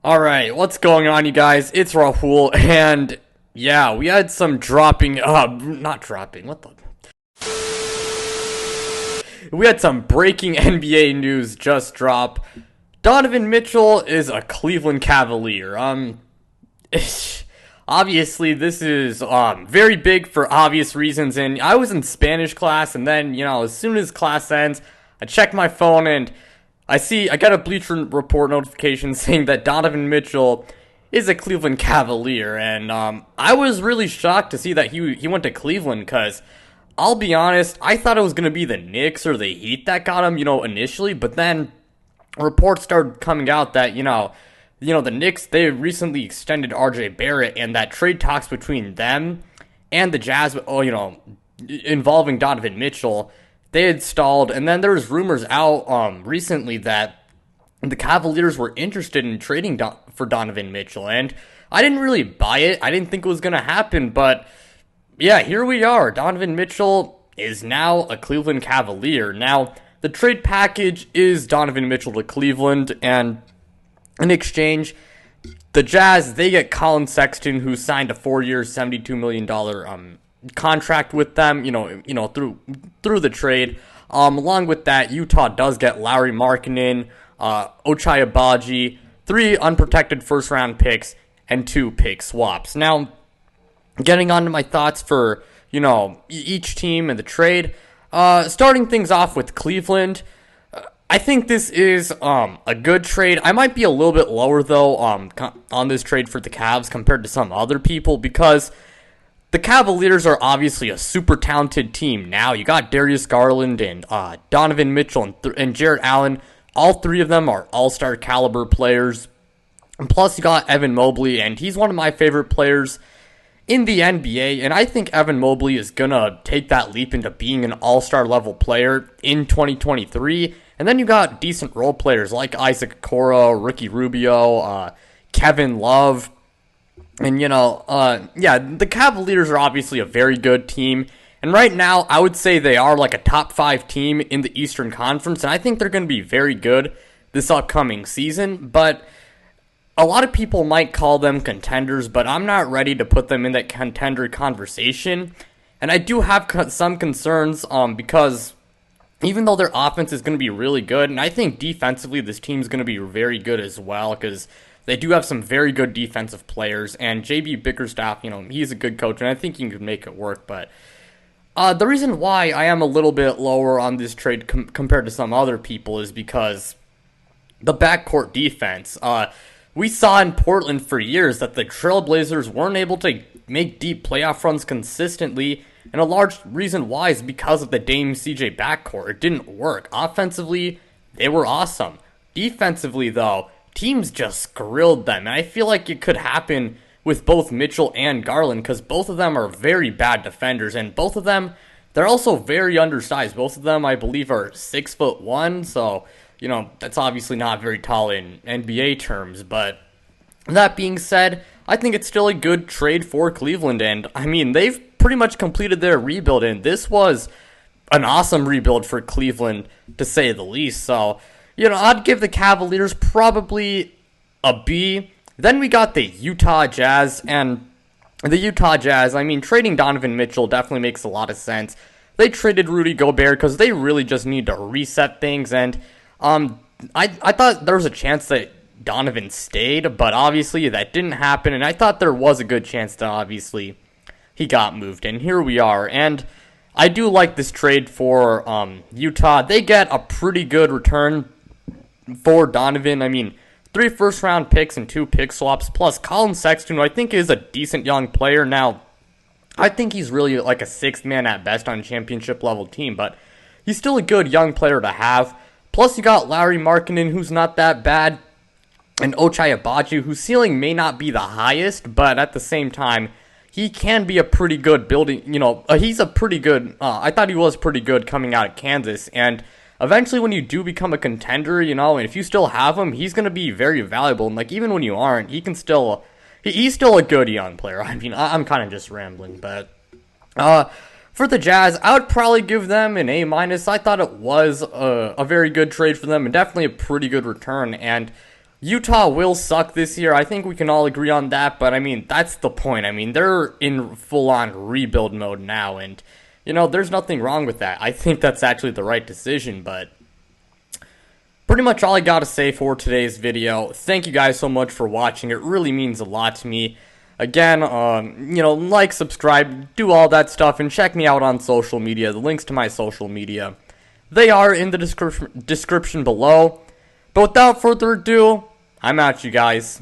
Alright, what's going on, you guys? It's Rahul, and yeah, we had some not dropping, what the? We had some breaking NBA news just drop. Donovan Mitchell is a Cleveland Cavalier. Obviously, this is, very big for obvious reasons, and I was in Spanish class, and then, as soon as class ends, I check my phone, and I got a Bleacher Report notification saying that Donovan Mitchell is a Cleveland Cavalier, and I was really shocked to see that he went to Cleveland, because I'll be honest, I thought it was going to be the Knicks or the Heat that got him, initially, but then reports started coming out that, the Knicks, they recently extended RJ Barrett, and that trade talks between them and the Jazz, involving Donovan Mitchell, they had stalled, and then there was rumors out recently that the Cavaliers were interested in trading for Donovan Mitchell, and I didn't really buy it. I didn't think it was going to happen, but yeah, here we are. Donovan Mitchell is now a Cleveland Cavalier. Now, the trade package is Donovan Mitchell to Cleveland, and in exchange, the Jazz, they get Colin Sexton, who signed a 4-year, $72 million contract with them, through the trade. Along with that, Utah does get Lauri Markkanen, Ochai Agbaji, 3 unprotected first-round picks, and 2 pick swaps. Now, getting on to my thoughts for, each team and the trade, starting things off with Cleveland, I think this is a good trade. I might be a little bit lower, though, on this trade for the Cavs compared to some other people, because the Cavaliers are obviously a super talented team now. You got Darius Garland and Donovan Mitchell and Jarrett Allen. All 3 of them are all-star caliber players. And plus, you got Evan Mobley, and he's one of my favorite players in the NBA. And I think Evan Mobley is going to take that leap into being an all-star level player in 2023. And then you got decent role players like Isaac Okoro, Ricky Rubio, Kevin Love. And, the Cavaliers are obviously a very good team. And right now, I would say they are like a top 5 team in the Eastern Conference. And I think they're going to be very good this upcoming season. But a lot of people might call them contenders, but I'm not ready to put them in that contender conversation. And I do have some concerns because even though their offense is going to be really good, and I think defensively this team's going to be very good as well, because they do have some very good defensive players, and J.B. Bickerstaff, he's a good coach, and I think he can make it work, but the reason why I am a little bit lower on this trade compared to some other people is because the backcourt defense. We saw in Portland for years that the Trailblazers weren't able to make deep playoff runs consistently, and a large reason why is because of the Dame CJ backcourt. It didn't work. Offensively, they were awesome. Defensively, though, teams just grilled them, and I feel like it could happen with both Mitchell and Garland, because both of them are very bad defenders, and both of them, they're also very undersized. Both of them, I believe, are 6'1", so, that's obviously not very tall in NBA terms, but that being said, I think it's still a good trade for Cleveland, and, they've pretty much completed their rebuild, and this was an awesome rebuild for Cleveland, to say the least, so I'd give the Cavaliers probably a B. Then we got the Utah Jazz, and the Utah Jazz, trading Donovan Mitchell definitely makes a lot of sense. They traded Rudy Gobert because they really just need to reset things, and I thought there was a chance that Donovan stayed, but obviously that didn't happen, and I thought there was a good chance that obviously he got moved, and here we are, and I do like this trade for Utah. They get a pretty good return for Donovan. 3 first-round picks and 2 pick swaps, plus Colin Sexton, who I think is a decent young player. Now, I think he's really like a 6th man at best on a championship-level team, but he's still a good young player to have. Plus, you got Lauri Markkanen, who's not that bad, and Ochai Agbaji, whose ceiling may not be the highest, but at the same time, he can be a pretty good building, he's a pretty good, I thought he was pretty good coming out of Kansas, and eventually when you do become a contender, and if you still have him, he's going to be very valuable, and even when you aren't, he can still, he's still a good young player. I'm kind of just rambling, but, for the Jazz, I would probably give them an A-. I thought it was a very good trade for them, and definitely a pretty good return, and Utah will suck this year. I think we can all agree on that, but I mean, that's the point. I mean, they're in full-on rebuild mode now, and, you know, there's nothing wrong with that. I think that's actually the right decision, but pretty much all I gotta say for today's video. Thank you guys so much for watching. It really means a lot to me. Again, you know, like, subscribe, do all that stuff, and check me out on social media. The links to my social media, they are in the description below. But without further ado, I'm out, you guys.